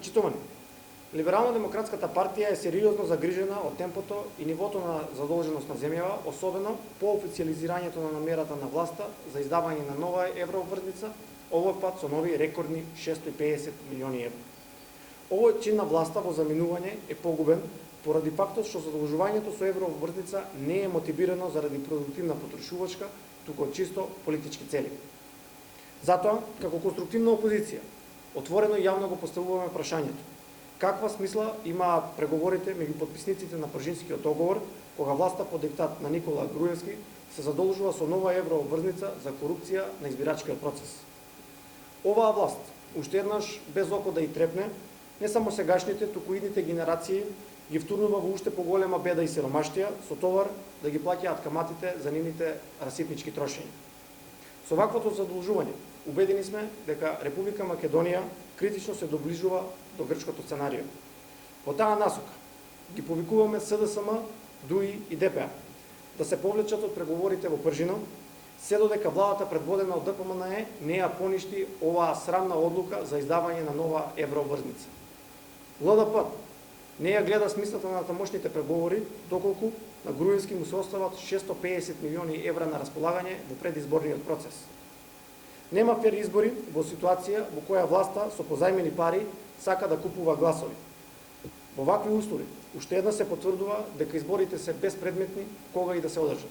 Почитувани, Либерално-демократската партија е сериозно загрижена од темпото и нивото на задолженост на земјава, особено по официализирањето на намерата на власта за издавање на нова еврообврзница, овој пат со нови рекордни 650 милиони евра. Овој чин на власта во заминување е погубен поради фактот што задолжувањето со еврообврзница не е мотивирано заради продуктивна потрошувачка, туку од чисто политички цели. Затоа, како конструктивна опозиција, отворено и јавно го поставуваме прашањето: каква смисла имаат преговорите меѓу потписниците на Пржинскиот договор, кога власта по диктат на Никола Груевски се задолжува со нова еврообврзница за корупција на избирачкиот процес? Оваа власт, уште еднаш без око да и трепне, не само сегашните, туку идните генерации ги втурнува во уште поголема беда и сиромаштија, со товар да ги плаќаат каматите за нивните расипнички трошења. Со ваквото задолжување, убедени сме дека Република Македонија критично се доближува до грчкото сценарио. По таа насока ги повикуваме СДСМ, ДУИ и ДПА да се повлечат од преговорите во Пржино, се додека владата предводена од ДПМНЕ не ја поништи оваа срамна одлука за издавање на нова еврообврзница. ЛДП не ја гледа смислата на тамошните преговори, доколку на Груевски му се остават 650 милиони евра на располагање во предизборниот процес. Нема фер избори во ситуација во која власта со позајмени пари сака да купува гласови. Во вакви услови, уште една се потврдува дека изборите се безпредметни кога и да се одржат.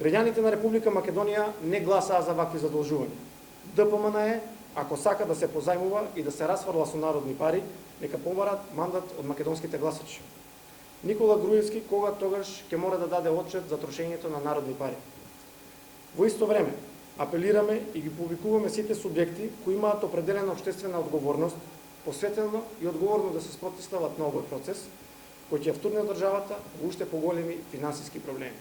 Граѓаните на Република Македонија не гласаа за вакви задолжувања. ДПМНЕ, ако сака да се позајмува и да се расфрла со народни пари, нека побарат мандат од македонските гласачи. Никола Груевски кога тогаш ќе мора да даде отчет за трошењето на народни пари. Во исто време, апелираме и ги повикуваме сите субјекти кои имаат определена општествена одговорност, посветено и одговорно да се спротивстават на овој процес, кој ќе втурне државата во уште поголеми финансиски проблеми.